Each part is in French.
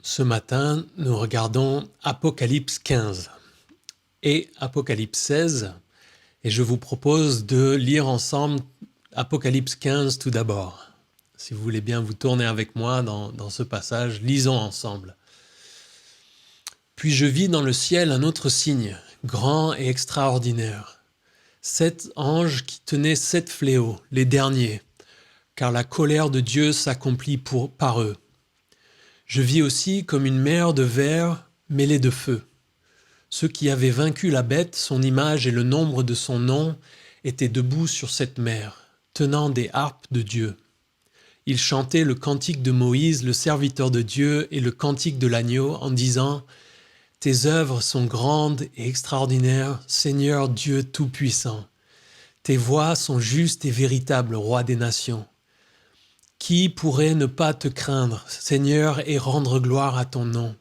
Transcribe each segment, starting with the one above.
Ce matin, nous regardons Apocalypse 15 et Apocalypse 16 et je vous propose de lire ensemble Apocalypse 15 tout d'abord. Si vous voulez bien vous tourner avec moi dans ce passage, lisons ensemble. Puis je vis dans le ciel un autre signe, grand et extraordinaire. 7 anges qui tenaient 7 fléaux, les derniers, car la colère de Dieu s'accomplit par eux. Je vis aussi comme une mer de verre mêlée de feu. Ceux qui avaient vaincu la bête, son image et le nombre de son nom étaient debout sur cette mer, tenant des harpes de Dieu. Ils chantaient le cantique de Moïse, le serviteur de Dieu, et le cantique de l'agneau, en disant « Tes œuvres sont grandes et extraordinaires, Seigneur Dieu Tout-Puissant. Tes voies sont justes et véritables, Roi des nations. Qui pourrait ne pas te craindre, Seigneur, et rendre gloire à ton nom?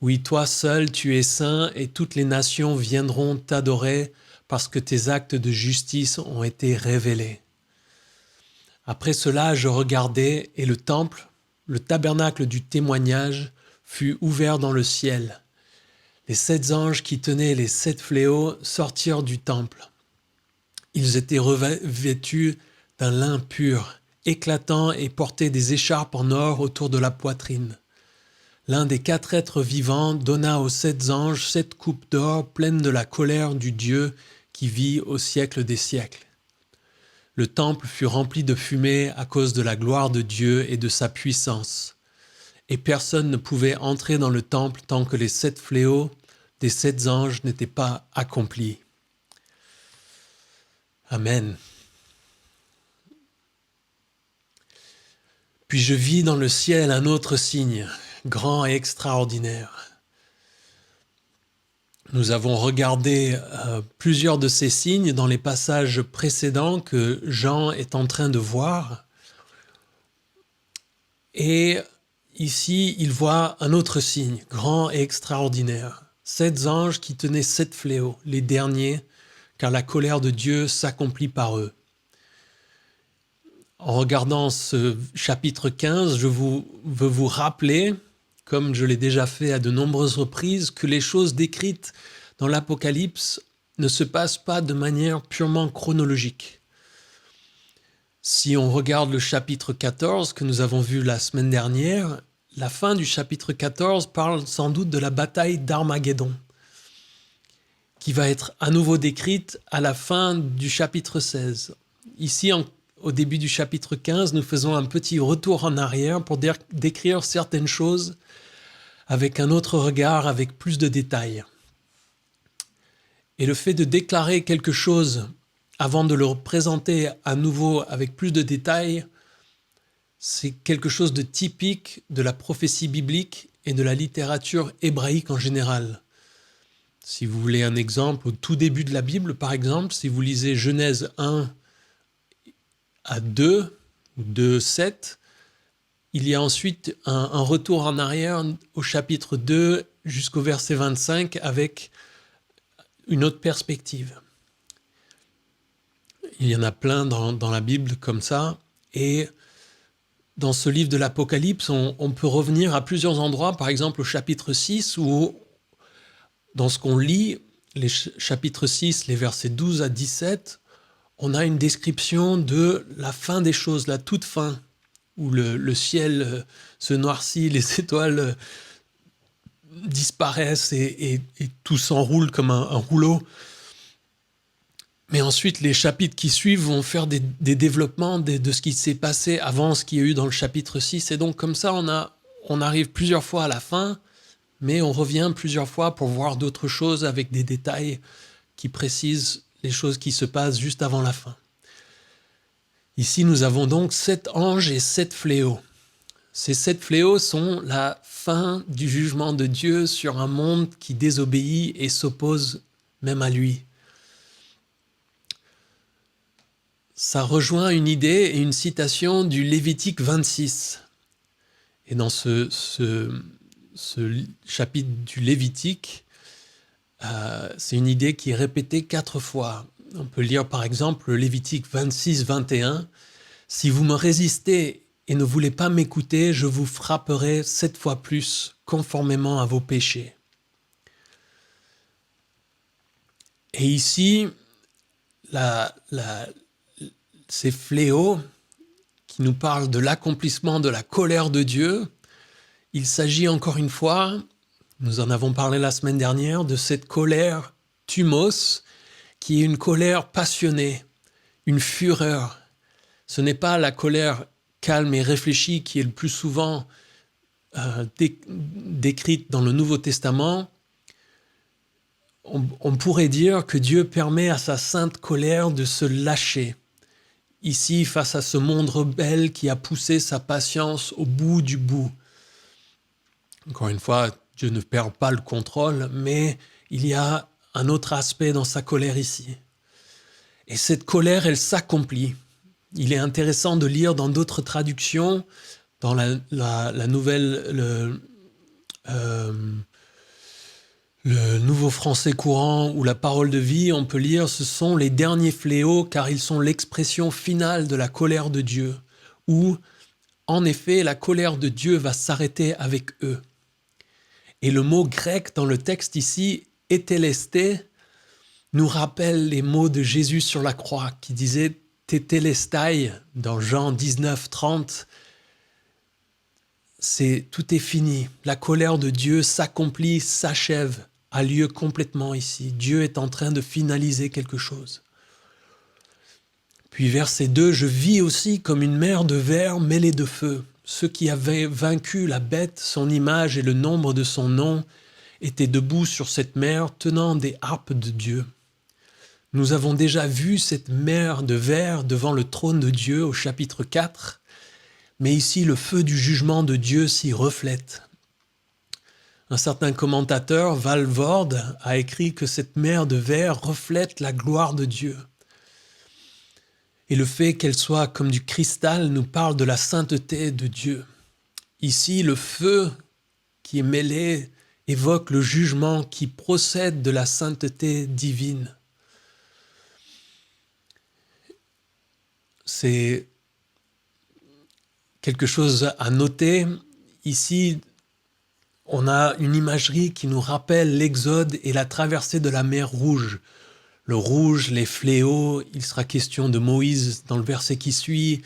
Oui, toi seul, tu es saint, et toutes les nations viendront t'adorer parce que tes actes de justice ont été révélés. » Après cela, je regardai, et le temple, le tabernacle du témoignage, fut ouvert dans le ciel. Les 7 anges qui tenaient les 7 fléaux sortirent du temple. Ils étaient revêtus d'un lin pur, éclatant, et portaient des écharpes en or autour de la poitrine. L'un des 4 êtres vivants donna aux 7 anges 7 coupes d'or pleines de la colère du Dieu qui vit au siècle des siècles. Le temple fut rempli de fumée à cause de la gloire de Dieu et de sa puissance. Et personne ne pouvait entrer dans le temple tant que les 7 fléaux des 7 anges n'étaient pas accomplis. Amen. Puis je vis dans le ciel un autre signe, grand et extraordinaire. Nous avons regardé plusieurs de ces signes dans les passages précédents que Jean est en train de voir. Et ici, il voit un autre signe, grand et extraordinaire. 7 anges qui tenaient 7 fléaux, les derniers, car la colère de Dieu s'accomplit par eux. En regardant ce chapitre 15, je veux vous rappeler, comme je l'ai déjà fait à de nombreuses reprises, que les choses décrites dans l'Apocalypse ne se passent pas de manière purement chronologique. Si on regarde le chapitre 14 que nous avons vu la semaine dernière, la fin du chapitre 14 parle sans doute de la bataille d'Armageddon, qui va être à nouveau décrite à la fin du chapitre 16. Ici, au début du chapitre 15, nous faisons un petit retour en arrière pour décrire certaines choses avec un autre regard, avec plus de détails. Et le fait de déclarer quelque chose avant de le présenter à nouveau avec plus de détails, c'est quelque chose de typique de la prophétie biblique et de la littérature hébraïque en général. Si vous voulez un exemple, au tout début de la Bible, par exemple, si vous lisez Genèse 1 à 2, 2, 7, il y a ensuite un retour en arrière au chapitre 2 jusqu'au verset 25 avec une autre perspective. Il y en a plein dans la Bible comme ça. Et dans ce livre de l'Apocalypse, on peut revenir à plusieurs endroits, par exemple au chapitre 6, où dans ce qu'on lit, les chapitres 6, les versets 12 à 17, on a une description de la fin des choses, la toute fin, où le ciel se noircit, les étoiles disparaissent et tout s'enroule comme un rouleau. Mais ensuite, les chapitres qui suivent vont faire des développements de ce qui s'est passé avant ce qu'il y a eu dans le chapitre 6. Et donc comme ça, on arrive plusieurs fois à la fin, mais on revient plusieurs fois pour voir d'autres choses avec des détails qui précisent les choses qui se passent juste avant la fin. Ici, nous avons donc 7 anges et 7 fléaux. Ces 7 fléaux sont la fin du jugement de Dieu sur un monde qui désobéit et s'oppose même à lui. Ça rejoint une idée et une citation du Lévitique 26. Et dans ce chapitre du Lévitique, c'est une idée qui est répétée 4 fois. On peut lire par exemple le Lévitique 26, 21. « Si vous me résistez et ne voulez pas m'écouter, je vous frapperai 7 fois plus, conformément à vos péchés. » Et ici, ces fléaux qui nous parlent de l'accomplissement de la colère de Dieu, il s'agit encore une fois, nous en avons parlé la semaine dernière, de cette colère thumos, qui est une colère passionnée, une fureur. Ce n'est pas la colère calme et réfléchie qui est le plus souvent décrite dans le Nouveau Testament. On pourrait dire que Dieu permet à sa sainte colère de se lâcher. Ici, face à ce monde rebelle qui a poussé sa patience au bout du bout. Encore une fois, Dieu ne perd pas le contrôle, mais il y a un autre aspect dans sa colère ici. Et cette colère, elle s'accomplit. Il est intéressant de lire dans d'autres traductions, dans la nouvelle, le Nouveau Français courant ou la Parole de vie, on peut lire « Ce sont les derniers fléaux car ils sont l'expression finale de la colère de Dieu » ou « En effet, la colère de Dieu va s'arrêter avec eux ». Et le mot grec dans le texte ici, « tétélesté », nous rappelle les mots de Jésus sur la croix qui disait « tétélestai » dans Jean 19, 30. Tout est fini. La colère de Dieu s'accomplit, s'achève, a lieu complètement ici. Dieu est en train de finaliser quelque chose. Puis verset 2, « Je vis aussi comme une mer de verre mêlée de feu. Ceux qui avaient vaincu la bête, son image et le nombre de son nom, étaient debout sur cette mer, tenant des harpes de Dieu. Nous avons déjà vu cette mer de verre devant le trône de Dieu au chapitre 4, mais ici le feu du jugement de Dieu s'y reflète. » Un certain commentateur, Valvord, a écrit que cette mer de verre reflète la gloire de Dieu. Et le fait qu'elle soit comme du cristal nous parle de la sainteté de Dieu. Ici, le feu qui est mêlé évoque le jugement qui procède de la sainteté divine. C'est quelque chose à noter. Ici, on a une imagerie qui nous rappelle l'Exode et la traversée de la mer Rouge. Le rouge, les fléaux, il sera question de Moïse dans le verset qui suit.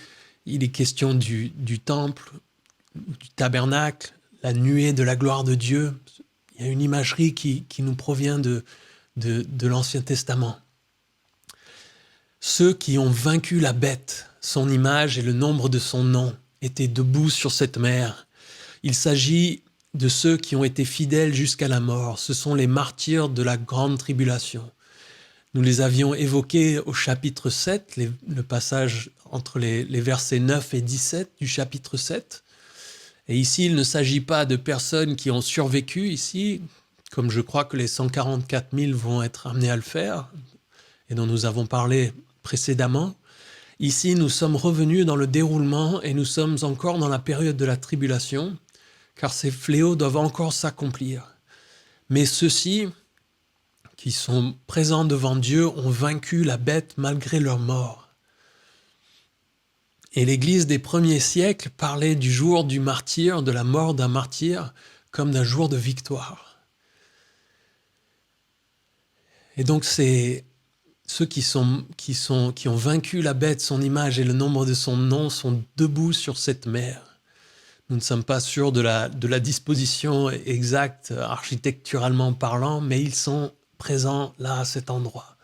Il est question du temple, du tabernacle, la nuée de la gloire de Dieu. Il y a une imagerie qui nous provient de l'Ancien Testament. Ceux qui ont vaincu la bête, son image et le nombre de son nom, étaient debout sur cette mer. Il s'agit de ceux qui ont été fidèles jusqu'à la mort. Ce sont les martyrs de la grande tribulation. Nous les avions évoqués au chapitre 7, le passage entre les versets 9 et 17 du chapitre 7. Et ici, il ne s'agit pas de personnes qui ont survécu ici, comme je crois que les 144 000 vont être amenés à le faire, et dont nous avons parlé précédemment. Ici, nous sommes revenus dans le déroulement et nous sommes encore dans la période de la tribulation, car ces fléaux doivent encore s'accomplir. Mais ceux-ci, qui sont présents devant Dieu, ont vaincu la bête malgré leur mort. Et l'Église des premiers siècles parlait du jour du martyr, de la mort d'un martyr, comme d'un jour de victoire. Et donc c'est ceux qui ont vaincu la bête, son image et le nombre de son nom sont debout sur cette mer. Nous ne sommes pas sûrs de la disposition exacte, architecturalement parlant, mais ils sont présents là, à cet endroit.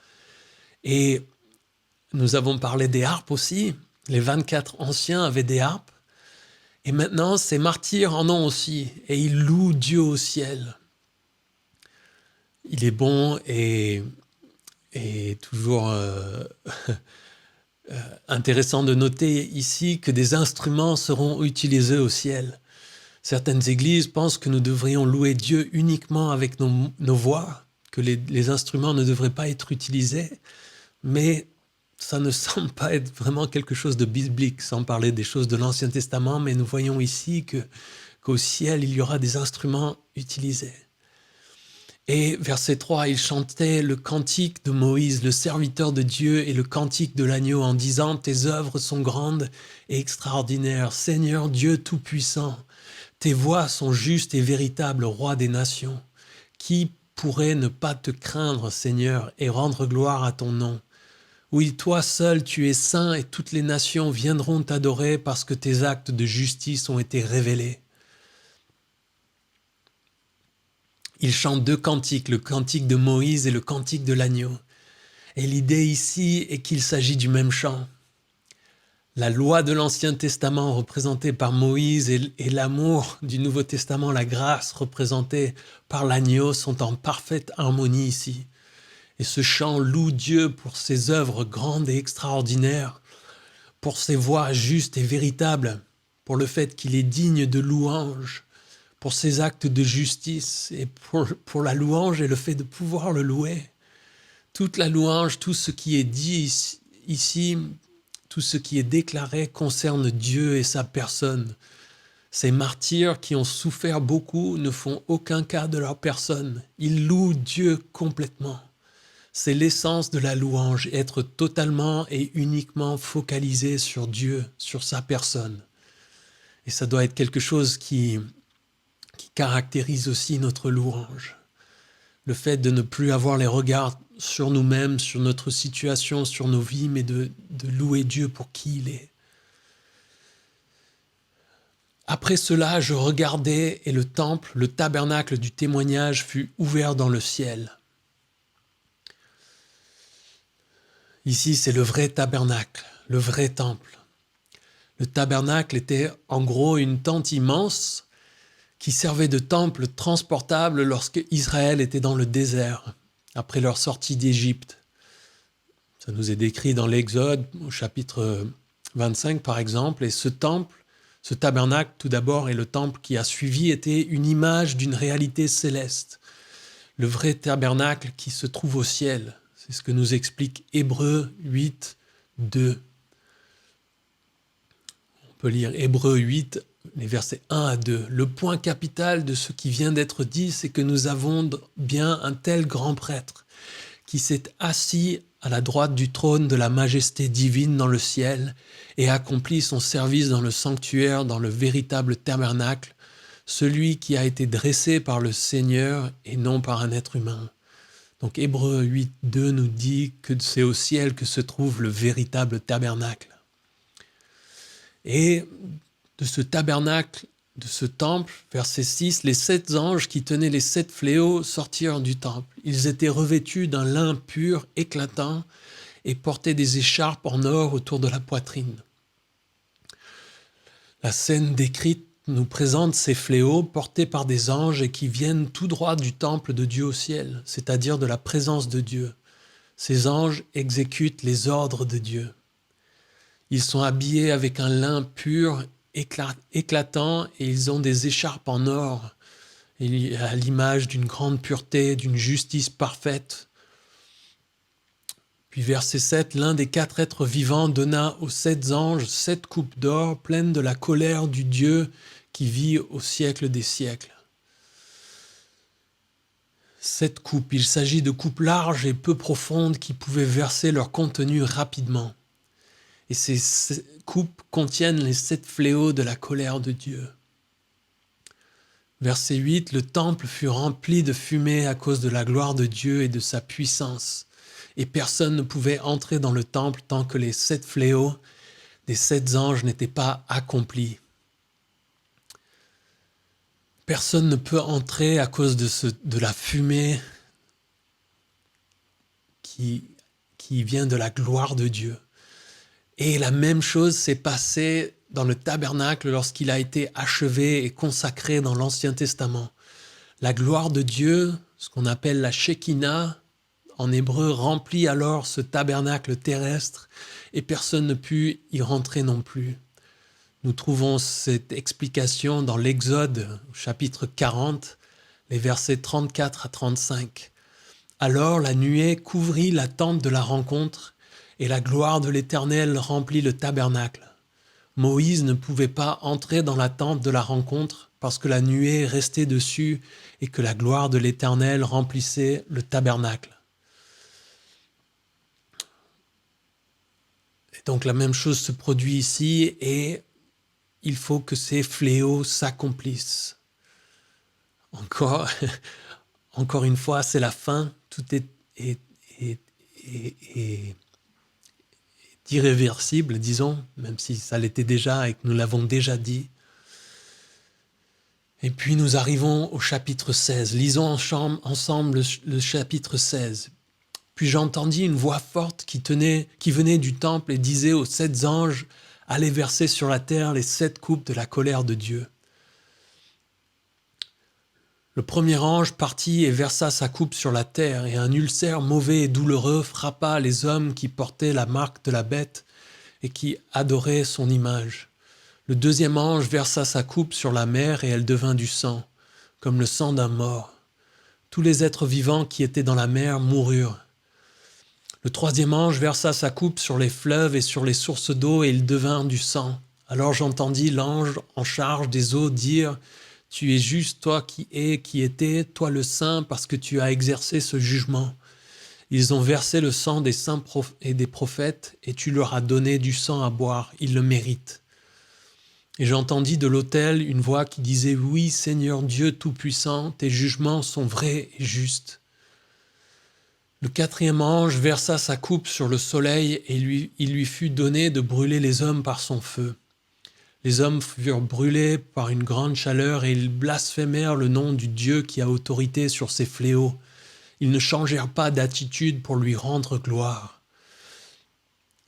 Et nous avons parlé des harpes aussi. Les 24 anciens avaient des harpes. Et maintenant, ces martyrs en ont aussi. Et ils louent Dieu au ciel. Il est bon et toujours intéressant de noter ici que des instruments seront utilisés au ciel. Certaines églises pensent que nous devrions louer Dieu uniquement avec nos voix, que les instruments ne devraient pas être utilisés, mais ça ne semble pas être vraiment quelque chose de biblique, sans parler des choses de l'Ancien Testament, mais nous voyons ici qu'au ciel, il y aura des instruments utilisés. Et verset 3, il chantait le cantique de Moïse, le serviteur de Dieu, et le cantique de l'agneau en disant « Tes œuvres sont grandes et extraordinaires, Seigneur Dieu Tout-Puissant. Tes voies sont justes et véritables, Roi des nations. Qui pourrait ne pas te craindre, Seigneur, et rendre gloire à ton nom? Oui, toi seul, tu es saint, et toutes les nations viendront t'adorer parce que tes actes de justice ont été révélés. » Il chante deux cantiques, le cantique de Moïse et le cantique de l'agneau. Et l'idée ici est qu'il s'agit du même chant. La loi de l'Ancien Testament représentée par Moïse et l'amour du Nouveau Testament, la grâce représentée par l'agneau sont en parfaite harmonie ici. Et ce chant loue Dieu pour ses œuvres grandes et extraordinaires, pour ses voies justes et véritables, pour le fait qu'il est digne de louange, pour ses actes de justice et pour la louange et le fait de pouvoir le louer. Toute la louange, tout ce qui est dit ici, tout ce qui est déclaré concerne Dieu et sa personne. Ces martyrs qui ont souffert beaucoup ne font aucun cas de leur personne. Ils louent Dieu complètement. C'est l'essence de la louange, être totalement et uniquement focalisé sur Dieu, sur sa personne. Et ça doit être quelque chose qui caractérise aussi notre louange. Le fait de ne plus avoir les regards sur nous-mêmes, sur notre situation, sur nos vies, mais de louer Dieu pour qui il est. Après cela, je regardais et le temple, le tabernacle du témoignage fut ouvert dans le ciel. Ici, c'est le vrai tabernacle, le vrai temple. Le tabernacle était en gros une tente immense qui servait de temple transportable lorsque Israël était dans le désert, après leur sortie d'Égypte. Ça nous est décrit dans l'Exode, au chapitre 25 par exemple, et ce temple, ce tabernacle tout d'abord, et le temple qui a suivi était une image d'une réalité céleste. Le vrai tabernacle qui se trouve au ciel, c'est ce que nous explique Hébreux 8, 2. On peut lire Hébreux 8, les versets 1 à 2. Le point capital de ce qui vient d'être dit, c'est que nous avons bien un tel grand prêtre qui s'est assis à la droite du trône de la majesté divine dans le ciel et accompli son service dans le sanctuaire, dans le véritable tabernacle, celui qui a été dressé par le Seigneur et non par un être humain. Donc Hébreux 8, 2 nous dit que c'est au ciel que se trouve le véritable tabernacle. Et de ce tabernacle, de ce temple, verset 6, les 7 anges qui tenaient les 7 fléaux sortirent du temple. Ils étaient revêtus d'un lin pur, éclatant, et portaient des écharpes en or autour de la poitrine. La scène décrite nous présente ces fléaux portés par des anges et qui viennent tout droit du temple de Dieu au ciel, c'est-à-dire de la présence de Dieu. Ces anges exécutent les ordres de Dieu. Ils sont habillés avec un lin pur, éclatant, et ils ont des écharpes en or, à l'image d'une grande pureté, d'une justice parfaite. Puis verset 7, l'un des 4 êtres vivants donna aux 7 anges 7 coupes d'or pleines de la colère du Dieu qui vit au siècle des siècles. 7 coupes, il s'agit de coupes larges et peu profondes qui pouvaient verser leur contenu rapidement. Et ces coupes contiennent les 7 fléaux de la colère de Dieu. Verset 8, le temple fut rempli de fumée à cause de la gloire de Dieu et de sa puissance. Et personne ne pouvait entrer dans le temple tant que les 7 fléaux des 7 anges n'étaient pas accomplis. Personne ne peut entrer à cause de la fumée qui vient de la gloire de Dieu. Et la même chose s'est passée dans le tabernacle lorsqu'il a été achevé et consacré dans l'Ancien Testament. La gloire de Dieu, ce qu'on appelle la Shekinah, en hébreu, remplit alors ce tabernacle terrestre et personne ne put y rentrer non plus. Nous trouvons cette explication dans l'Exode, chapitre 40, les versets 34 à 35. Alors la nuée couvrit la tente de la rencontre et la gloire de l'Éternel remplit le tabernacle. Moïse ne pouvait pas entrer dans la tente de la rencontre parce que la nuée restait dessus et que la gloire de l'Éternel remplissait le tabernacle. Et donc la même chose se produit ici et il faut que ces fléaux s'accomplissent. Encore une fois, c'est la fin, tout est irréversible, disons, même si ça l'était déjà et que nous l'avons déjà dit. Et puis nous arrivons au chapitre 16. Lisons ensemble le chapitre 16. Puis j'entendis une voix forte qui venait du temple et disait aux 7 anges, « Allez verser sur la terre les 7 coupes de la colère de Dieu. » Le premier ange partit et versa sa coupe sur la terre, et un ulcère mauvais et douloureux frappa les hommes qui portaient la marque de la bête et qui adoraient son image. Le deuxième ange versa sa coupe sur la mer et elle devint du sang, comme le sang d'un mort. Tous les êtres vivants qui étaient dans la mer moururent. Le troisième ange versa sa coupe sur les fleuves et sur les sources d'eau et ils devinrent du sang. Alors j'entendis l'ange en charge des eaux dire « Tu es juste, toi qui étais, toi le saint, parce que tu as exercé ce jugement. Ils ont versé le sang des saints et des prophètes et tu leur as donné du sang à boire, ils le méritent. » Et j'entendis de l'autel une voix qui disait « Oui, Seigneur Dieu Tout-Puissant, tes jugements sont vrais et justes. » Le quatrième ange versa sa coupe sur le soleil et il lui fut donné de brûler les hommes par son feu. Les hommes furent brûlés par une grande chaleur et ils blasphémèrent le nom du Dieu qui a autorité sur ces fléaux. Ils ne changèrent pas d'attitude pour lui rendre gloire.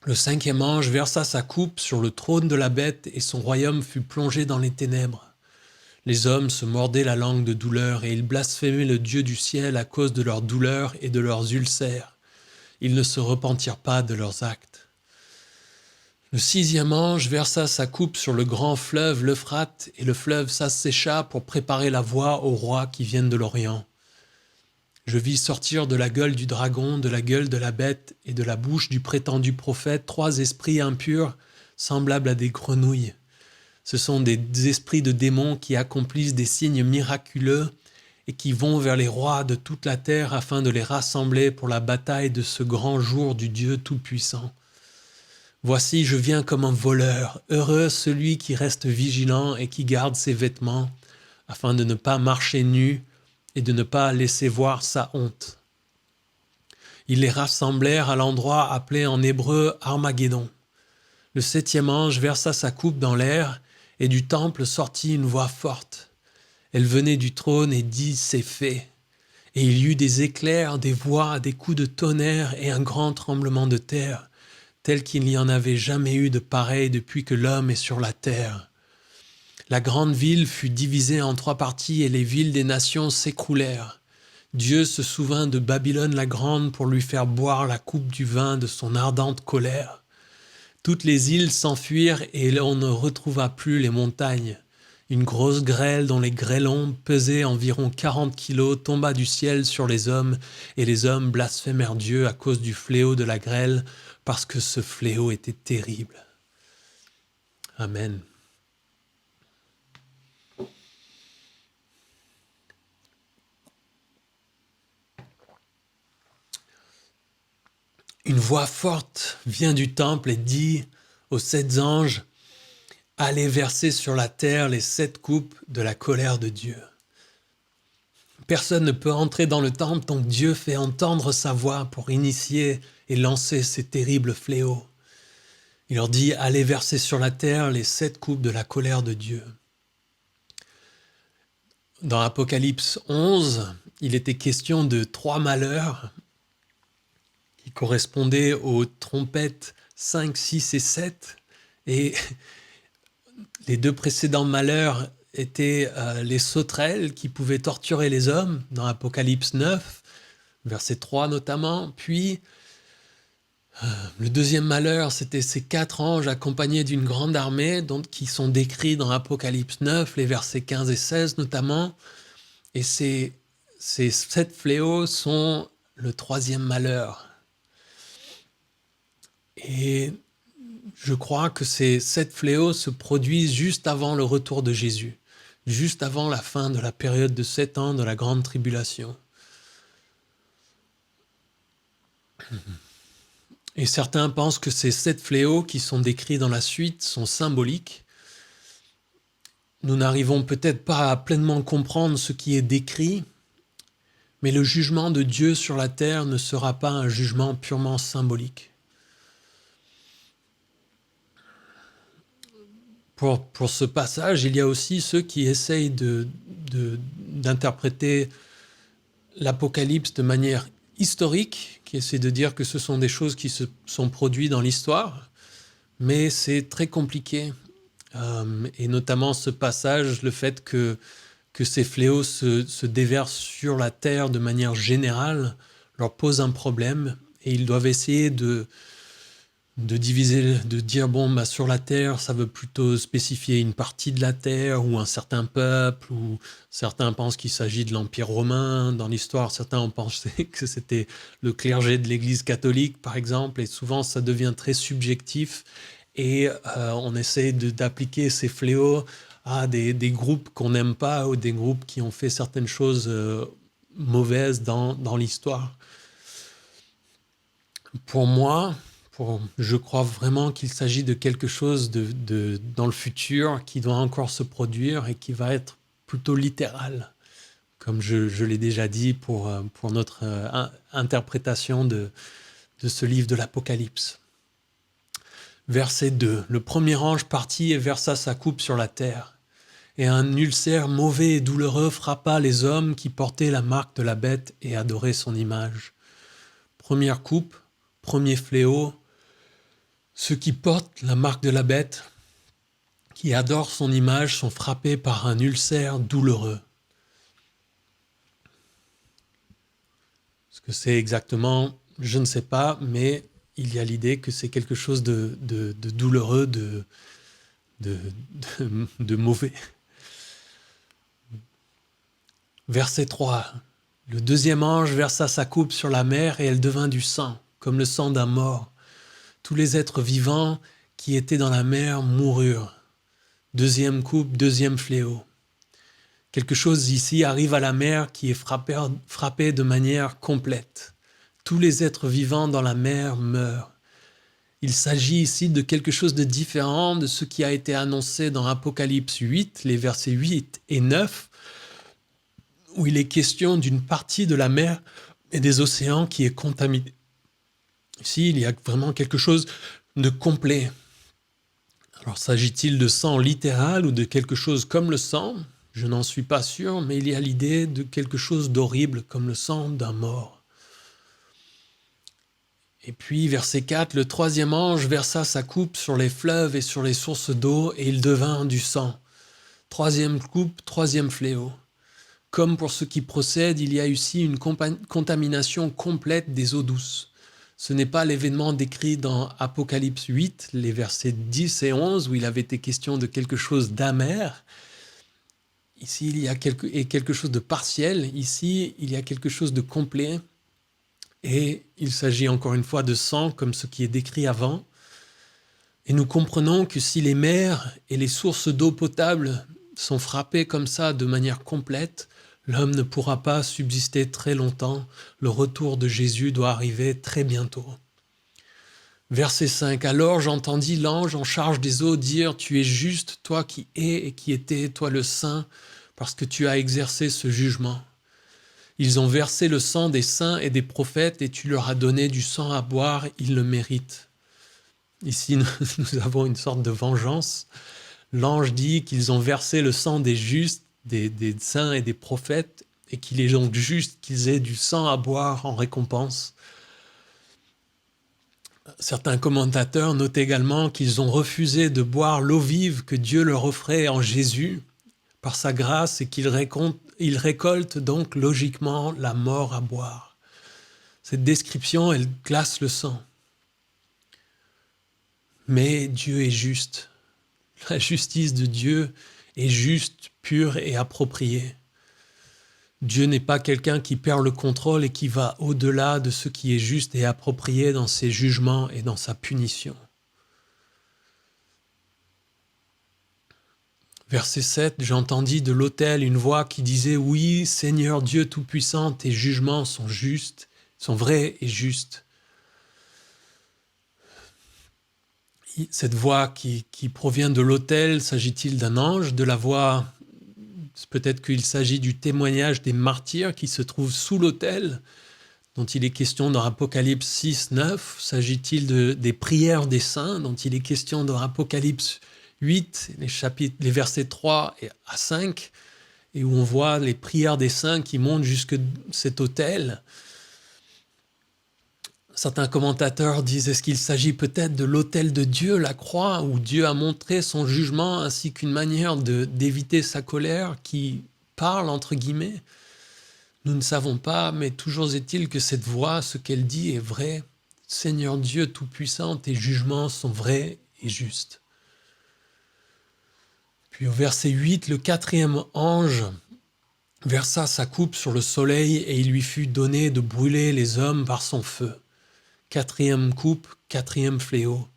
Le cinquième ange versa sa coupe sur le trône de la bête et son royaume fut plongé dans les ténèbres. Les hommes se mordaient la langue de douleur et ils blasphémaient le Dieu du ciel à cause de leurs douleurs et de leurs ulcères. Ils ne se repentirent pas de leurs actes. Le sixième ange versa sa coupe sur le grand fleuve l'Euphrate et le fleuve s'assécha pour préparer la voie aux rois qui viennent de l'Orient. Je vis sortir de la gueule du dragon, de la gueule de la bête et de la bouche du prétendu prophète 3 esprits impurs semblables à des grenouilles. Ce sont des esprits de démons qui accomplissent des signes miraculeux et qui vont vers les rois de toute la terre afin de les rassembler pour la bataille de ce grand jour du Dieu Tout-Puissant. Voici, je viens comme un voleur. Heureux celui qui reste vigilant et qui garde ses vêtements afin de ne pas marcher nu et de ne pas laisser voir sa honte. Ils les rassemblèrent à l'endroit appelé en hébreu Armageddon. Le septième ange versa sa coupe dans l'air et du temple sortit une voix forte. Elle venait du trône et dit « C'est fait ». Et il y eut des éclairs, des voix, des coups de tonnerre et un grand tremblement de terre, tel qu'il n'y en avait jamais eu de pareil depuis que l'homme est sur la terre. La grande ville fut divisée en 3 parties et les villes des nations s'écroulèrent. Dieu se souvint de Babylone la grande pour lui faire boire la coupe du vin de son ardente colère. Toutes les îles s'enfuirent et on ne retrouva plus les montagnes. Une grosse grêle dont les grêlons pesaient environ 40 kilos tomba du ciel sur les hommes et les hommes blasphémèrent Dieu à cause du fléau de la grêle parce que ce fléau était terrible. Amen. Une voix forte vient du temple et dit aux 7 anges « Allez verser sur la terre les 7 coupes de la colère de Dieu. » Personne ne peut entrer dans le temple, donc Dieu fait entendre sa voix pour initier et lancer ces terribles fléaux. Il leur dit « Allez verser sur la terre les 7 coupes de la colère de Dieu. » Dans Apocalypse 11, il était question de 3 malheurs qui correspondaient aux trompettes 5, 6 et 7. Et les 2 précédents malheurs étaient les sauterelles qui pouvaient torturer les hommes, dans Apocalypse 9, verset 3 notamment. Puis, le deuxième malheur, c'était ces 4 anges accompagnés d'une grande armée qui sont décrits dans Apocalypse 9, les versets 15 et 16 notamment. Et ces 7 fléaux sont le 3e malheur. Et je crois que ces 7 fléaux se produisent juste avant le retour de Jésus, juste avant la fin de la période de 7 ans de la grande tribulation. Et certains pensent que ces 7 fléaux qui sont décrits dans la suite sont symboliques. Nous n'arrivons peut-être pas à pleinement comprendre ce qui est décrit, mais le jugement de Dieu sur la terre ne sera pas un jugement purement symbolique. Pour ce passage, il y a aussi ceux qui essayent d'interpréter l'Apocalypse de manière historique, qui essaient de dire que ce sont des choses qui se sont produites dans l'histoire, mais c'est très compliqué. Et notamment ce passage, le fait que ces fléaux se déversent sur la terre de manière générale, leur pose un problème, et ils doivent essayer de diviser, de dire sur la terre, ça veut plutôt spécifier une partie de la terre ou un certain peuple, ou certains pensent qu'il s'agit de l'Empire romain. Dans l'histoire, certains ont pensé que c'était le clergé de l'Église catholique, par exemple, et souvent ça devient très subjectif, et on essaie d'appliquer ces fléaux à des groupes qu'on n'aime pas ou des groupes qui ont fait certaines choses mauvaises dans l'histoire. Pour moi, je crois vraiment qu'il s'agit de quelque chose dans le futur qui doit encore se produire et qui va être plutôt littéral, comme je l'ai déjà dit pour notre interprétation de ce livre de l'Apocalypse. Verset 2. Le premier ange partit et versa sa coupe sur la terre. Et un ulcère mauvais et douloureux frappa les hommes qui portaient la marque de la bête et adoraient son image. Première coupe, premier fléau. Ceux qui portent la marque de la bête, qui adorent son image, sont frappés par un ulcère douloureux. Ce que c'est exactement, je ne sais pas, mais il y a l'idée que c'est quelque chose de douloureux, de mauvais. Verset 3. Le deuxième ange versa sa coupe sur la mer et elle devint du sang, comme le sang d'un mort. Tous les êtres vivants qui étaient dans la mer moururent. Deuxième coupe, deuxième fléau. Quelque chose ici arrive à la mer qui est frappée de manière complète. Tous les êtres vivants dans la mer meurent. Il s'agit ici de quelque chose de différent de ce qui a été annoncé dans Apocalypse 8, les versets 8 et 9, où il est question d'une partie de la mer et des océans qui est contaminée. Ici, il y a vraiment quelque chose de complet. Alors, s'agit-il de sang littéral ou de quelque chose comme le sang ? Je n'en suis pas sûr, mais il y a l'idée de quelque chose d'horrible comme le sang d'un mort. Et puis, verset 4, le troisième ange versa sa coupe sur les fleuves et sur les sources d'eau, et il devint du sang. Troisième coupe, troisième fléau. Comme pour ce qui procède, il y a ici une contamination complète des eaux douces. Ce n'est pas l'événement décrit dans Apocalypse 8, les versets 10 et 11, où il avait été question de quelque chose d'amer. Ici, il y a quelque chose de partiel. Ici, il y a quelque chose de complet. Et il s'agit encore une fois de sang, comme ce qui est décrit avant. Et nous comprenons que si les mers et les sources d'eau potable sont frappées comme ça de manière complète, l'homme ne pourra pas subsister très longtemps. Le retour de Jésus doit arriver très bientôt. Verset 5. Alors j'entendis l'ange en charge des eaux dire « Tu es juste, toi qui es et qui étais, toi le saint, parce que tu as exercé ce jugement. Ils ont versé le sang des saints et des prophètes et tu leur as donné du sang à boire, ils le méritent. » Ici, nous avons une sorte de vengeance. L'ange dit qu'ils ont versé le sang des justes, des saints et des prophètes, et qu'il est donc juste qu'ils aient du sang à boire en récompense. Certains commentateurs notent également qu'ils ont refusé de boire l'eau vive que Dieu leur offrait en Jésus par sa grâce et qu'ils récoltent donc logiquement la mort à boire. Cette description, elle glace le sang. Mais Dieu est juste. La justice de Dieu est juste, pure et appropriée. Dieu n'est pas quelqu'un qui perd le contrôle et qui va au-delà de ce qui est juste et approprié dans ses jugements et dans sa punition. Verset 7, j'entendis de l'autel une voix qui disait « Oui, Seigneur Dieu Tout-Puissant, tes jugements sont justes, sont vrais et justes. » Cette voix qui provient de l'autel, s'agit-il d'un ange? De la voix, peut-être qu'il s'agit du témoignage des martyrs qui se trouvent sous l'autel, dont il est question dans Apocalypse 6, 9. S'agit-il des prières des saints, dont il est question dans Apocalypse 8, les versets 3 à 5, et où on voit les prières des saints qui montent jusque cet autel. Certains commentateurs disent, est-ce qu'il s'agit peut-être de l'autel de Dieu, la croix, où Dieu a montré son jugement ainsi qu'une manière d'éviter sa colère qui parle, entre guillemets? Nous ne savons pas, mais toujours est-il que cette voix, ce qu'elle dit est vrai. Seigneur Dieu Tout-Puissant, tes jugements sont vrais et justes. Puis au verset 8, le 4e ange versa sa coupe sur le soleil et il lui fut donné de brûler les hommes par son feu. 4e coupe, 4e fléau.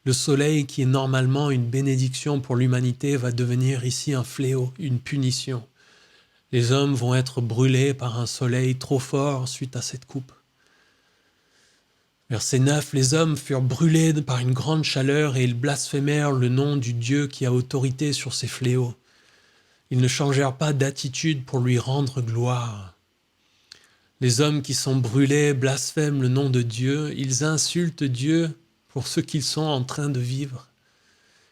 Le soleil, qui est normalement une bénédiction pour l'humanité, va devenir ici un fléau, une punition. Les hommes vont être brûlés par un soleil trop fort suite à cette coupe. Verset 9, les hommes furent brûlés par une grande chaleur et ils blasphémèrent le nom du Dieu qui a autorité sur ces fléaux. Ils ne changèrent pas d'attitude pour lui rendre gloire. Les hommes qui sont brûlés blasphèment le nom de Dieu, ils insultent Dieu pour ce qu'ils sont en train de vivre.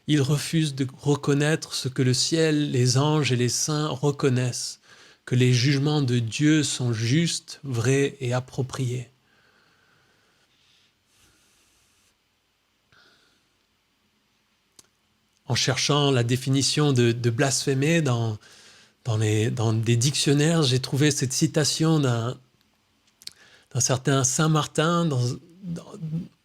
Ils refusent de reconnaître ce que le ciel, les anges et les saints reconnaissent, que les jugements de Dieu sont justes, vrais et appropriés. En cherchant la définition de blasphémer dans des dictionnaires, j'ai trouvé cette citation d'un certain Saint Martin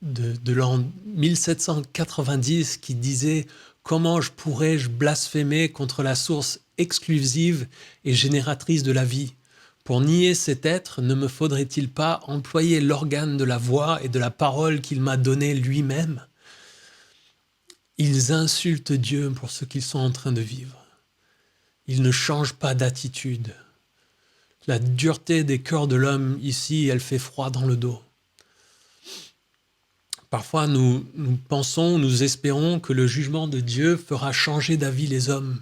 de l'an 1790 qui disait « Comment pourrais-je blasphémer contre la source exclusive et génératrice de la vie? Pour nier cet être, ne me faudrait-il pas employer l'organe de la voix et de la parole qu'il m'a donné lui-même ?» Ils insultent Dieu pour ce qu'ils sont en train de vivre. Ils ne changent pas d'attitude. La dureté des cœurs de l'homme ici, elle fait froid dans le dos. Parfois, nous pensons, nous espérons que le jugement de Dieu fera changer d'avis les hommes.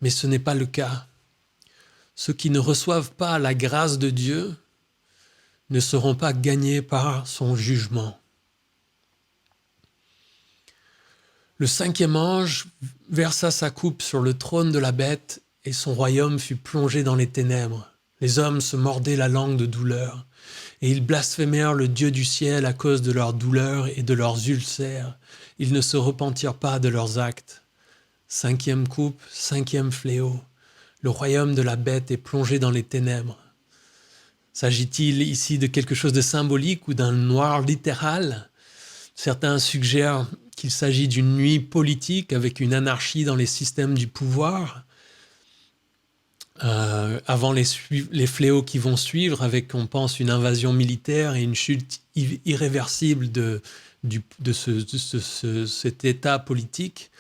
Mais ce n'est pas le cas. Ceux qui ne reçoivent pas la grâce de Dieu ne seront pas gagnés par son jugement. Le 5e ange versa sa coupe sur le trône de la bête et son royaume fut plongé dans les ténèbres. Les hommes se mordaient la langue de douleur et ils blasphémèrent le Dieu du ciel à cause de leurs douleurs et de leurs ulcères. Ils ne se repentirent pas de leurs actes. 5e coupe, 5e fléau. Le royaume de la bête est plongé dans les ténèbres. S'agit-il ici de quelque chose de symbolique ou d'un noir littéral? Certains suggèrent qu'il s'agit d'une nuit politique avec une anarchie dans les systèmes du pouvoir, avant les fléaux qui vont suivre, avec, on pense, une invasion militaire et une chute irréversible de cet état politique.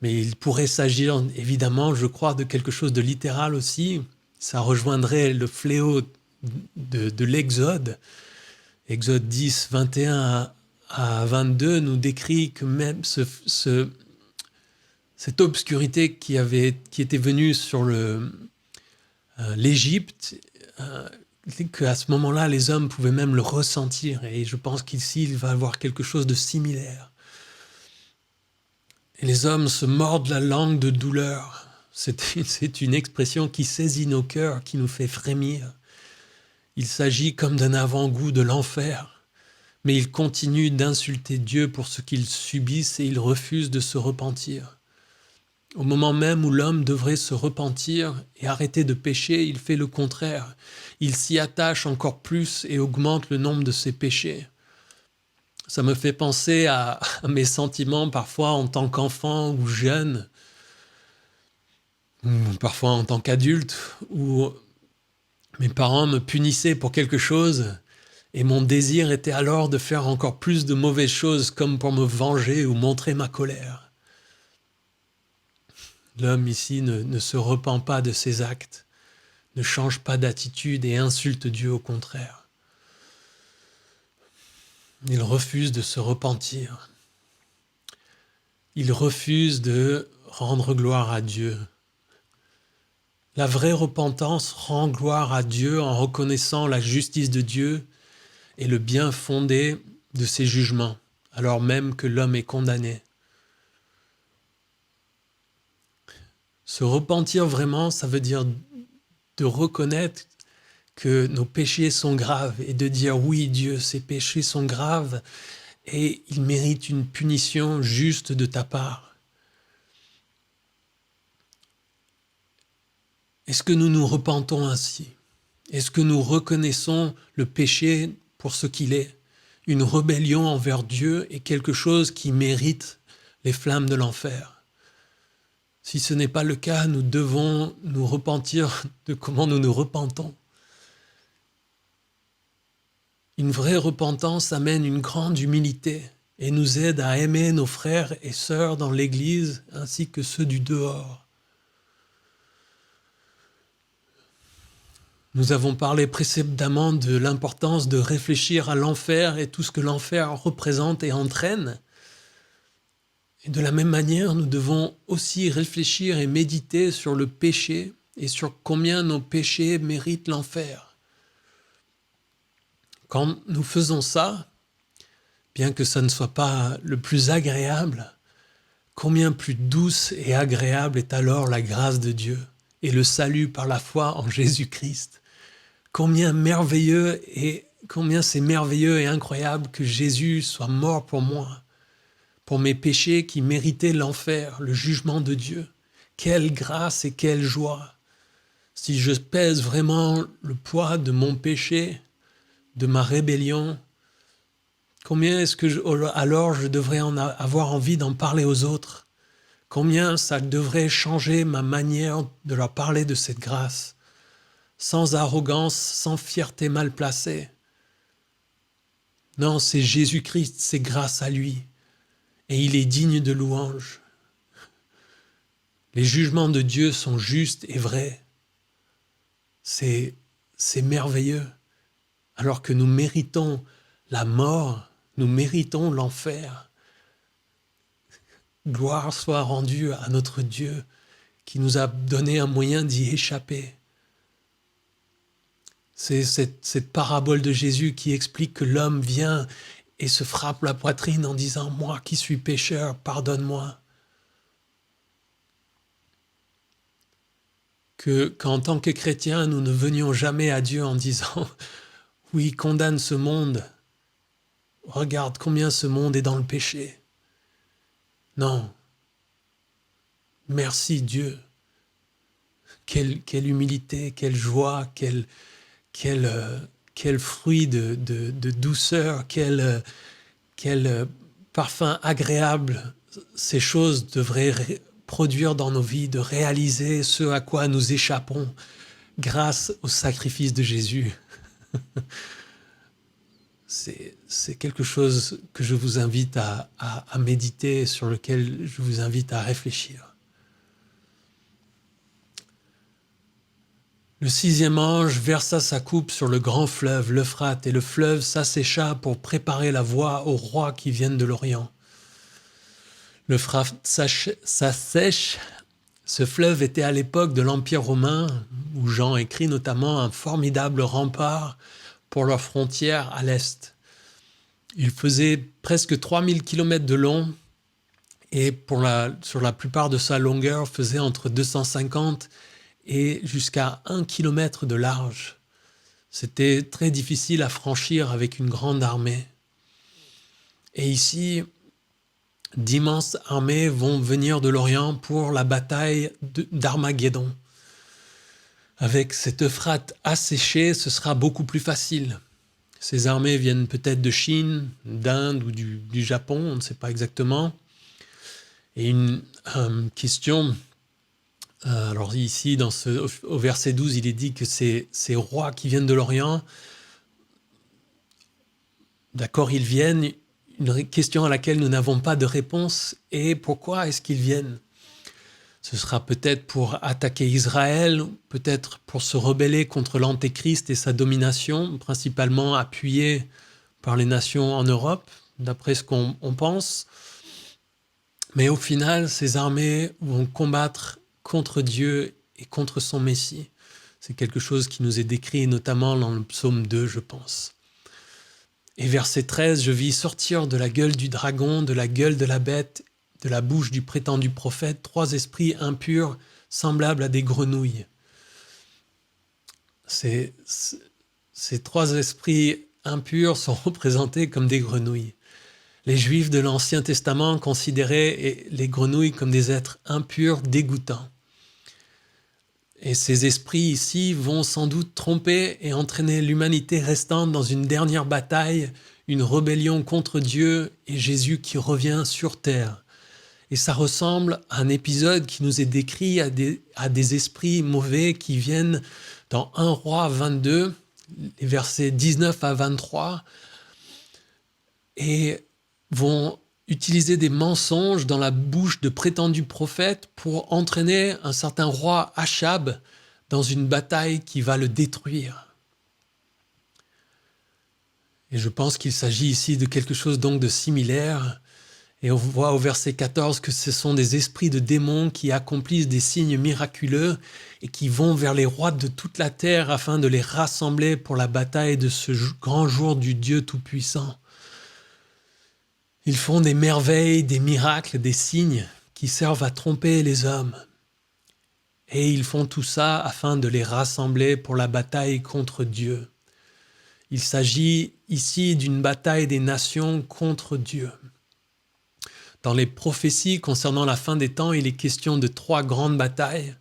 Mais il pourrait s'agir, évidemment, je crois, de quelque chose de littéral aussi. Ça rejoindrait le fléau de l'Exode. Exode 10, 21 à 22 nous décrit que même cette obscurité qui était venue sur l'Égypte, qu'à ce moment-là, les hommes pouvaient même le ressentir. Et je pense qu'ici, il va y avoir quelque chose de similaire. Et les hommes se mordent la langue de douleur. C'est une expression qui saisit nos cœurs, qui nous fait frémir. Il s'agit comme d'un avant-goût de l'enfer. Mais ils continuent d'insulter Dieu pour ce qu'ils subissent et ils refusent de se repentir. Au moment même où l'homme devrait se repentir et arrêter de pécher, il fait le contraire. Il s'y attache encore plus et augmente le nombre de ses péchés. Ça me fait penser à mes sentiments parfois en tant qu'enfant ou jeune, ou parfois en tant qu'adulte, où mes parents me punissaient pour quelque chose. Et mon désir était alors de faire encore plus de mauvaises choses comme pour me venger ou montrer ma colère. L'homme ici ne se repent pas de ses actes, ne change pas d'attitude et insulte Dieu au contraire. Il refuse de se repentir. Il refuse de rendre gloire à Dieu. La vraie repentance rend gloire à Dieu en reconnaissant la justice de Dieu et le bien fondé de ses jugements, alors même que l'homme est condamné. Se repentir vraiment, ça veut dire de reconnaître que nos péchés sont graves et de dire oui, Dieu, ces péchés sont graves et ils méritent une punition juste de ta part. Est-ce que nous nous repentons ainsi? Est-ce que nous reconnaissons le péché pour ce qu'il est? Une rébellion envers Dieu est quelque chose qui mérite les flammes de l'enfer. Si ce n'est pas le cas, nous devons nous repentir de comment nous nous repentons. Une vraie repentance amène une grande humilité et nous aide à aimer nos frères et sœurs dans l'Église ainsi que ceux du dehors. Nous avons parlé précédemment de l'importance de réfléchir à l'enfer et tout ce que l'enfer représente et entraîne. Et de la même manière, nous devons aussi réfléchir et méditer sur le péché et sur combien nos péchés méritent l'enfer. Quand nous faisons ça, bien que ça ne soit pas le plus agréable, combien plus douce et agréable est alors la grâce de Dieu et le salut par la foi en Jésus-Christ. Combien c'est merveilleux et incroyable que Jésus soit mort pour moi, pour mes péchés qui méritaient l'enfer, le jugement de Dieu. Quelle grâce et quelle joie! Si je pèse vraiment le poids de mon péché, de ma rébellion, combien est-ce que alors je devrais avoir envie d'en parler aux autres? Combien ça devrait changer ma manière de leur parler de cette grâce? Sans arrogance, sans fierté mal placée. Non, c'est Jésus-Christ, c'est grâce à lui. Et il est digne de louange. Les jugements de Dieu sont justes et vrais. C'est merveilleux. Alors que nous méritons la mort, nous méritons l'enfer. Gloire soit rendue à notre Dieu qui nous a donné un moyen d'y échapper. C'est cette parabole de Jésus qui explique que l'homme vient et se frappe la poitrine en disant « Moi qui suis pécheur, pardonne-moi ». Qu'en tant que chrétiens, nous ne venions jamais à Dieu en disant « Oui, condamne ce monde, regarde combien ce monde est dans le péché ». Non, merci Dieu, quelle humilité, quelle joie, quel fruit de douceur, quel parfum agréable ces choses devraient produire dans nos vies, de réaliser ce à quoi nous échappons grâce au sacrifice de Jésus. C'est quelque chose que je vous invite à méditer, sur lequel je vous invite à réfléchir. Le 6e ange versa sa coupe sur le grand fleuve, l'Euphrate, et le fleuve s'assécha pour préparer la voie aux rois qui viennent de l'Orient. L'Euphrate s'assèche. Ce fleuve était à l'époque de l'Empire romain, où Jean écrit notamment un formidable rempart pour leurs frontières à l'est. Il faisait presque 3000 km de long et sur la plupart de sa longueur faisait entre 250 et jusqu'à 1 km de large. C'était très difficile à franchir avec une grande armée. Et ici, d'immenses armées vont venir de l'Orient pour la bataille d'Armageddon. Avec cet Euphrate asséché, ce sera beaucoup plus facile. Ces armées viennent peut-être de Chine, d'Inde ou du Japon, on ne sait pas exactement. Et une question, alors ici, au verset 12, il est dit que ces rois qui viennent de l'Orient, d'accord, ils viennent, une question à laquelle nous n'avons pas de réponse, et pourquoi est-ce qu'ils viennent ? Ce sera peut-être pour attaquer Israël, peut-être pour se rebeller contre l'Antéchrist et sa domination, principalement appuyée par les nations en Europe, d'après ce qu'on pense. Mais au final, ces armées vont combattre contre Dieu et contre son Messie. C'est quelque chose qui nous est décrit notamment dans le psaume 2, je pense. Et verset 13, je vis sortir de la gueule du dragon, de la gueule de la bête, de la bouche du prétendu prophète, 3 esprits impurs semblables à des grenouilles. Ces 3 esprits impurs sont représentés comme des grenouilles. Les Juifs de l'Ancien Testament considéraient les grenouilles comme des êtres impurs, dégoûtants. Et ces esprits ici vont sans doute tromper et entraîner l'humanité restante dans une dernière bataille, une rébellion contre Dieu et Jésus qui revient sur terre. Et ça ressemble à un épisode qui nous est décrit à des esprits mauvais qui viennent dans 1 Roi 22, les versets 19 à 23, et vont utiliser des mensonges dans la bouche de prétendus prophètes pour entraîner un certain roi Achab dans une bataille qui va le détruire. Et je pense qu'il s'agit ici de quelque chose donc de similaire. Et on voit au verset 14 que ce sont des esprits de démons qui accomplissent des signes miraculeux et qui vont vers les rois de toute la terre afin de les rassembler pour la bataille de ce grand jour du Dieu Tout-Puissant. Ils font des merveilles, des miracles, des signes qui servent à tromper les hommes. Et ils font tout ça afin de les rassembler pour la bataille contre Dieu. Il s'agit ici d'une bataille des nations contre Dieu. Dans les prophéties concernant la fin des temps, il est question de 3 grandes batailles.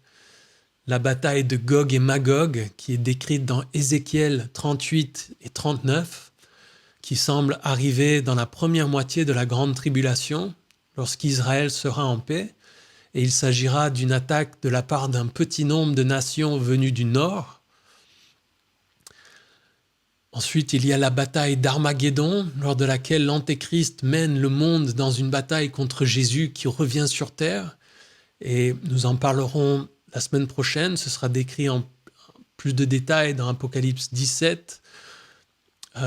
La bataille de Gog et Magog, qui est décrite dans Ézéchiel 38 et 39, qui semble arriver dans la première moitié de la grande tribulation, lorsqu'Israël sera en paix, et il s'agira d'une attaque de la part d'un petit nombre de nations venues du nord. Ensuite, il y a la bataille d'Armageddon, lors de laquelle l'Antéchrist mène le monde dans une bataille contre Jésus qui revient sur terre. Et nous en parlerons la semaine prochaine. Ce sera décrit en plus de détails dans Apocalypse 17,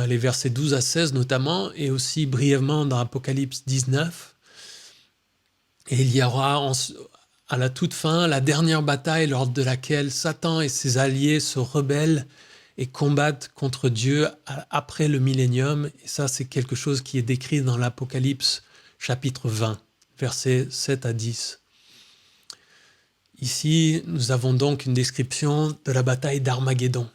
les versets 12 à 16 notamment, et aussi brièvement dans Apocalypse 19. Et il y aura à la toute fin la dernière bataille lors de laquelle Satan et ses alliés se rebellent et combattent contre Dieu après le millénium. Et ça, c'est quelque chose qui est décrit dans l'Apocalypse chapitre 20, versets 7 à 10. Ici, nous avons donc une description de la bataille d'Armageddon.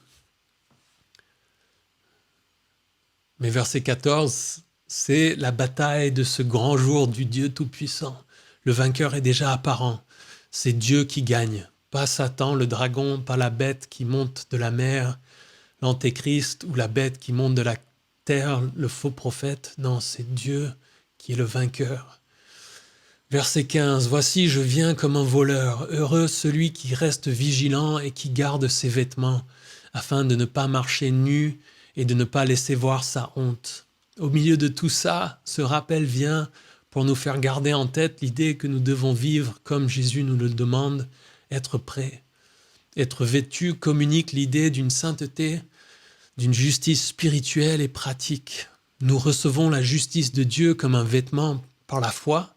Mais verset 14, c'est la bataille de ce grand jour du Dieu Tout-Puissant. Le vainqueur est déjà apparent. C'est Dieu qui gagne, pas Satan, le dragon, pas la bête qui monte de la mer, l'Antéchrist ou la bête qui monte de la terre, le faux prophète. Non, c'est Dieu qui est le vainqueur. Verset 15, « Voici, je viens comme un voleur. Heureux celui qui reste vigilant et qui garde ses vêtements, afin de ne pas marcher nu et de ne pas laisser voir sa honte. » Au milieu de tout ça, ce rappel vient pour nous faire garder en tête l'idée que nous devons vivre comme Jésus nous le demande, être prêts. Être vêtu communique l'idée d'une sainteté, d'une justice spirituelle et pratique. Nous recevons la justice de Dieu comme un vêtement par la foi.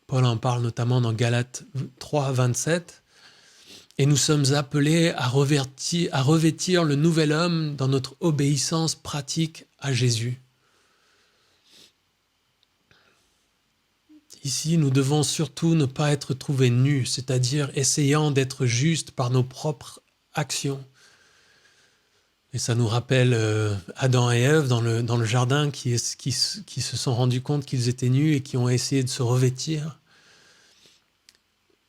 Paul en parle notamment dans Galates 3, 27. Et nous sommes appelés à revêtir le nouvel homme dans notre obéissance pratique à Jésus. Ici, nous devons surtout ne pas être trouvés nus, c'est-à-dire essayant d'être justes par nos propres actions. Et ça nous rappelle Adam et Ève dans le jardin qui se sont rendus compte qu'ils étaient nus et qui ont essayé de se revêtir.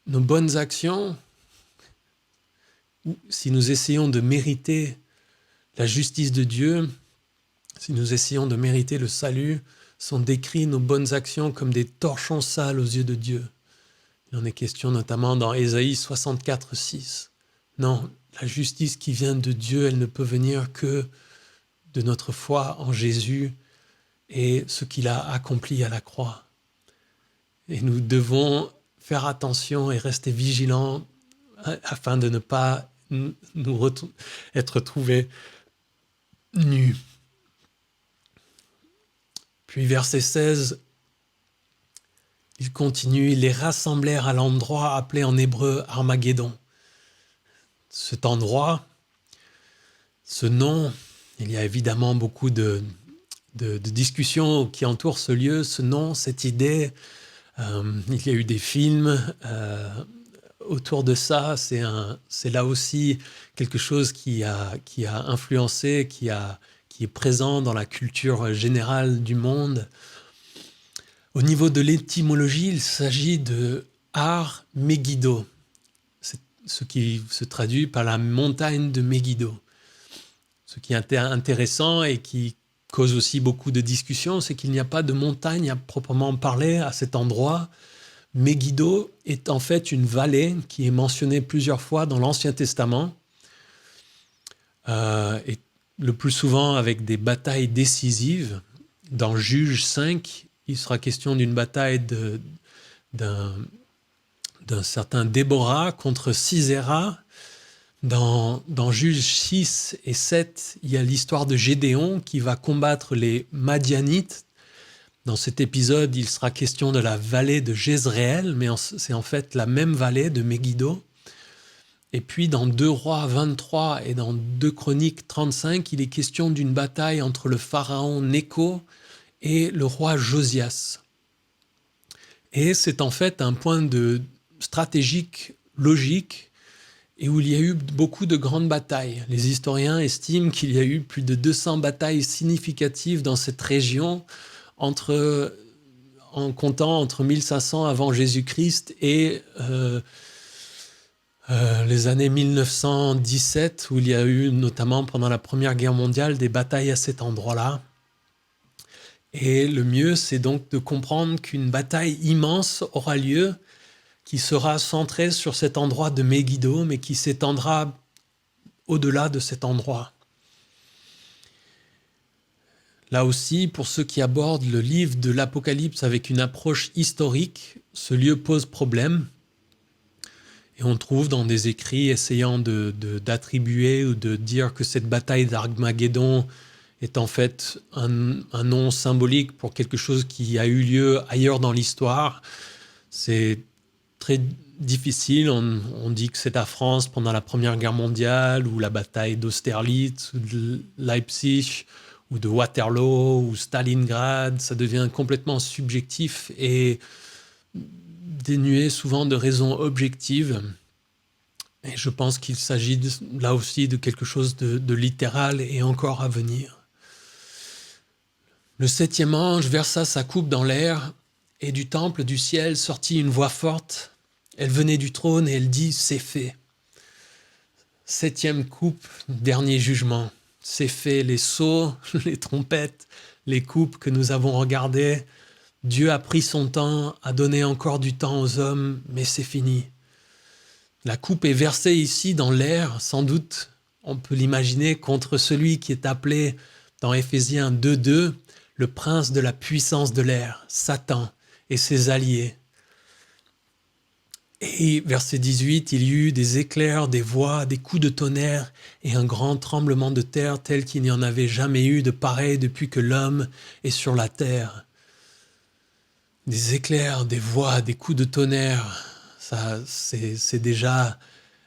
Nos bonnes actions, si nous essayons de mériter la justice de Dieu, si nous essayons de mériter le salut, sont décrits nos bonnes actions comme des torchons sales aux yeux de Dieu. Il en est question notamment dans Ésaïe 64, 6. Non, la justice qui vient de Dieu, elle ne peut venir que de notre foi en Jésus et ce qu'il a accompli à la croix. Et nous devons faire attention et rester vigilant afin de ne pas être trouvés nus. Puis verset 16, il continue, ils les rassemblèrent à l'endroit appelé en hébreu Armageddon. Cet endroit, ce nom, il y a évidemment beaucoup de discussions qui entourent ce lieu, ce nom, cette idée. Il y a eu des films autour de ça. C'est là aussi quelque chose qui a influencé, qui est présent dans la culture générale du monde. Au niveau de l'étymologie, il s'agit de Ar Megiddo, c'est ce qui se traduit par la montagne de Megiddo. Ce qui est intéressant et qui cause aussi beaucoup de discussions, c'est qu'il n'y a pas de montagne à proprement parler à cet endroit. Megiddo est en fait une vallée qui est mentionnée plusieurs fois dans l'Ancien Testament, et le plus souvent avec des batailles décisives. Dans Juge 5, il sera question d'une bataille d'un certain Déborah contre Sisera. Dans Juge 6 et 7, il y a l'histoire de Gédéon qui va combattre les Madianites. Dans cet épisode, il sera question de la vallée de Jezréel, mais c'est en fait la même vallée de Megiddo. Et puis dans 2 Rois 23 et dans 2 Chroniques 35, il est question d'une bataille entre le pharaon Nécho et le roi Josias. Et c'est en fait un point de stratégique, logique, et où il y a eu beaucoup de grandes batailles. Les historiens estiment qu'il y a eu plus de 200 batailles significatives dans cette région, en comptant entre 1500 avant Jésus-Christ et les années 1917, où il y a eu notamment pendant la Première Guerre mondiale des batailles à cet endroit-là. Et le mieux, c'est donc de comprendre qu'une bataille immense aura lieu, qui sera centrée sur cet endroit de Megiddo, mais qui s'étendra au-delà de cet endroit. Là aussi, pour ceux qui abordent le livre de l'Apocalypse avec une approche historique, ce lieu pose problème. Et on trouve dans des écrits essayant d'attribuer ou de dire que cette bataille d'Armageddon est en fait un nom symbolique pour quelque chose qui a eu lieu ailleurs dans l'histoire. C'est très difficile. On dit que c'est à France pendant la Première Guerre mondiale, ou la bataille d'Austerlitz, ou de Leipzig, ou de Waterloo, ou Stalingrad. Ça devient complètement subjectif et dénué souvent de raisons objectives. Et je pense qu'il s'agit là aussi de quelque chose de littéral et encore à venir. Le 7e ange versa sa coupe dans l'air, et du temple du ciel sortit une voix forte. Elle venait du trône et elle dit « C'est fait ». 7e coupe, dernier jugement. C'est fait, les sceaux, les trompettes, les coupes que nous avons regardées. Dieu a pris son temps, a donné encore du temps aux hommes, mais c'est fini. La coupe est versée ici dans l'air, sans doute, on peut l'imaginer, contre celui qui est appelé dans Éphésiens 2.2, le prince de la puissance de l'air, Satan et ses alliés. Et verset 18, il y eut des éclairs, des voix, des coups de tonnerre et un grand tremblement de terre tel qu'il n'y en avait jamais eu de pareil depuis que l'homme est sur la terre. Des éclairs, des voix, des coups de tonnerre, ça c'est déjà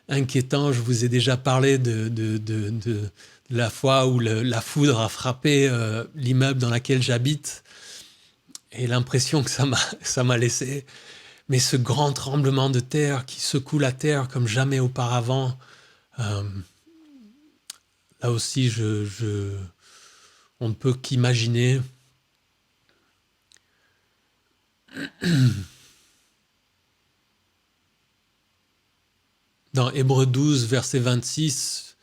inquiétant. Je vous ai déjà parlé de la fois où la foudre a frappé l'immeuble dans lequel j'habite et l'impression que ça m'a laissé. Mais ce grand tremblement de terre qui secoue la terre comme jamais auparavant, là aussi, on ne peut qu'imaginer. Dans Hébreux 12, verset 26,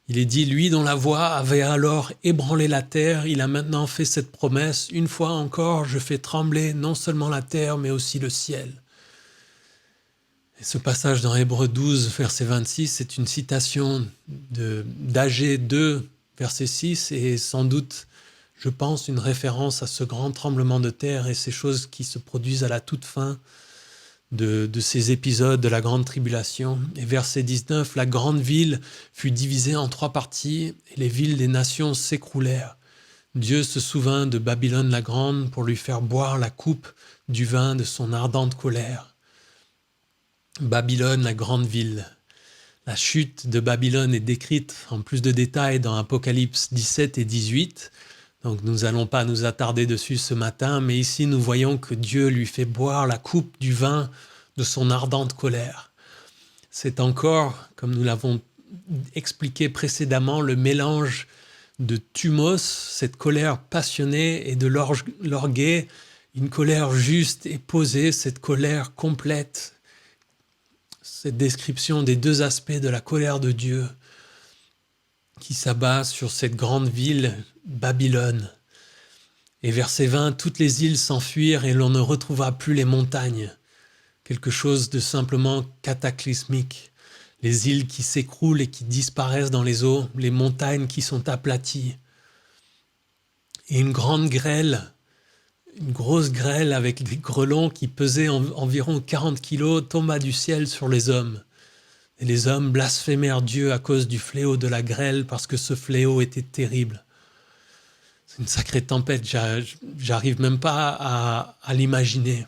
il est dit « Lui dont la voix avait alors ébranlé la terre, il a maintenant fait cette promesse. Une fois encore, je fais trembler non seulement la terre, mais aussi le ciel. » Et ce passage dans Hébreux 12, verset 26, c'est une citation d'Agé 2, verset 6, et sans doute, je pense, une référence à ce grand tremblement de terre et ces choses qui se produisent à la toute fin de ces épisodes de la grande tribulation. Et verset 19, la grande ville fut divisée en 3 parties et les villes des nations s'écroulèrent. Dieu se souvint de Babylone la grande pour lui faire boire la coupe du vin de son ardente colère. Babylone, la grande ville. La chute de Babylone est décrite en plus de détails dans Apocalypse 17 et 18. Donc nous n'allons pas nous attarder dessus ce matin, mais ici nous voyons que Dieu lui fait boire la coupe du vin de son ardente colère. C'est encore, comme nous l'avons expliqué précédemment, le mélange de thumos, cette colère passionnée, et de l'orgueil, une colère juste et posée, cette colère complète. Cette description des 2 aspects de la colère de Dieu qui s'abat sur cette grande ville, Babylone. Et verset 20, toutes les îles s'enfuirent et l'on ne retrouva plus les montagnes. Quelque chose de simplement cataclysmique. Les îles qui s'écroulent et qui disparaissent dans les eaux, les montagnes qui sont aplaties. Et une grande grêle, une grosse grêle avec des grêlons qui pesaient environ 40 kilos tomba du ciel sur les hommes. Et les hommes blasphémèrent Dieu à cause du fléau de la grêle parce que ce fléau était terrible. C'est une sacrée tempête, j'arrive même pas à l'imaginer.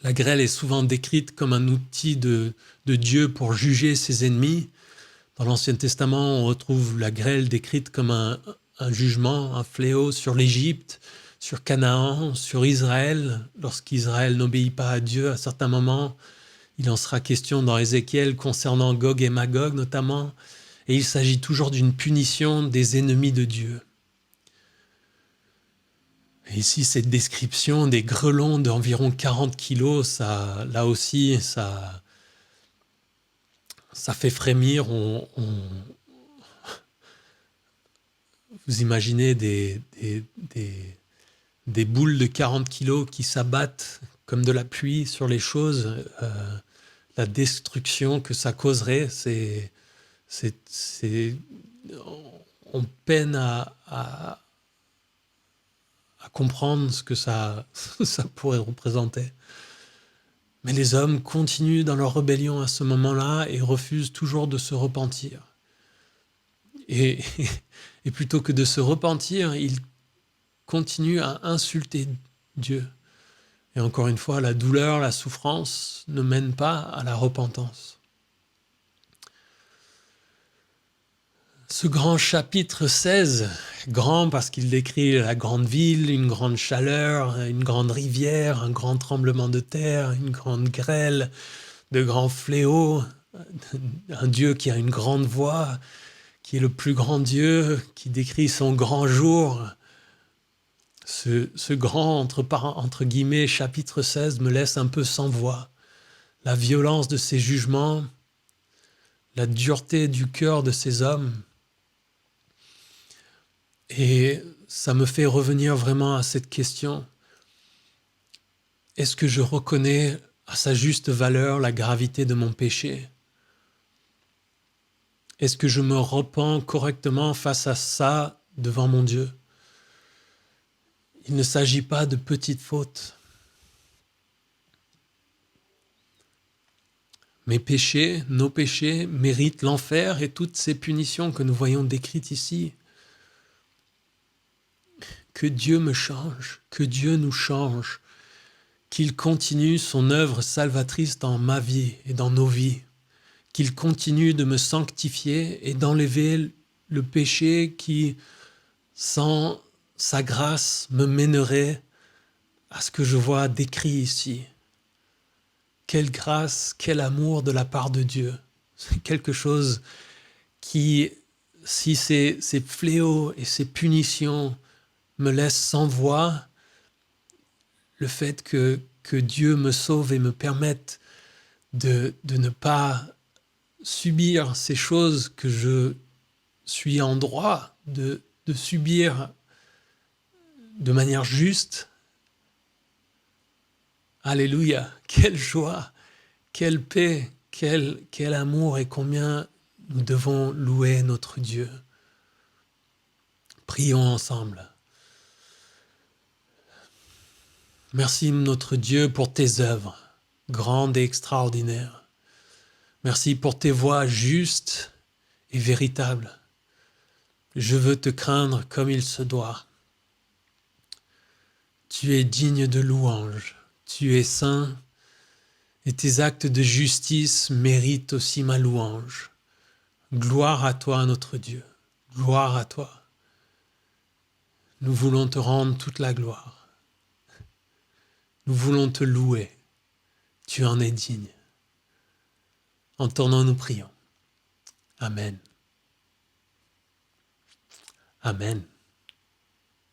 La grêle est souvent décrite comme un outil de Dieu pour juger ses ennemis. Dans l'Ancien Testament, on retrouve la grêle décrite comme un jugement, un fléau sur l'Égypte, sur Canaan, sur Israël. Lorsqu'Israël n'obéit pas à Dieu à certains moments, il en sera question dans Ézéchiel concernant Gog et Magog notamment. Et il s'agit toujours d'une punition des ennemis de Dieu. Et ici, cette description des grêlons d'environ 40 kilos, ça, là aussi, ça fait frémir. Vous imaginez des boules de 40 kilos qui s'abattent comme de la pluie sur les choses. La destruction que ça causerait, on peine à comprendre ce que ça pourrait représenter. Mais les hommes continuent dans leur rébellion à ce moment-là et refusent toujours de se repentir. Et plutôt que de se repentir, ils continuent à insulter Dieu. Et encore une fois, la douleur, la souffrance ne mènent pas à la repentance. Ce grand chapitre 16, grand parce qu'il décrit la grande ville, une grande chaleur, une grande rivière, un grand tremblement de terre, une grande grêle, de grands fléaux, un Dieu qui a une grande voix, qui est le plus grand Dieu, qui décrit son grand jour. Ce grand, entre guillemets, chapitre 16 me laisse un peu sans voix. La violence de ses jugements, la dureté du cœur de ces hommes. Et ça me fait revenir vraiment à cette question. Est-ce que je reconnais à sa juste valeur la gravité de mon péché? Est-ce que je me repens correctement face à ça devant mon Dieu? Il ne s'agit pas de petites fautes. Mes péchés, nos péchés méritent l'enfer et toutes ces punitions que nous voyons décrites ici. Que Dieu me change, que Dieu nous change, qu'il continue son œuvre salvatrice dans ma vie et dans nos vies, qu'il continue de me sanctifier et d'enlever le péché qui, sans sa grâce, me mènerait à ce que je vois décrit ici. Quelle grâce, quel amour de la part de Dieu. C'est quelque chose qui, si ces fléaux et ces punitions me laisse sans voix, le fait que Dieu me sauve et me permette de ne pas subir ces choses que je suis en droit de subir de manière juste. Alléluia, quelle joie, quelle paix, quel amour et combien nous devons louer notre Dieu. Prions ensemble. Merci notre Dieu pour tes œuvres. grande et extraordinaire. Merci pour tes voies justes et véritables. Je veux te craindre comme il se doit. Tu es digne de louange, tu es saint, et tes actes de justice méritent aussi ma louange. Gloire à toi, notre Dieu, gloire à toi. Nous voulons te rendre toute la gloire. Nous voulons te louer, tu en es digne. Entendons, nous prions. Amen. Amen.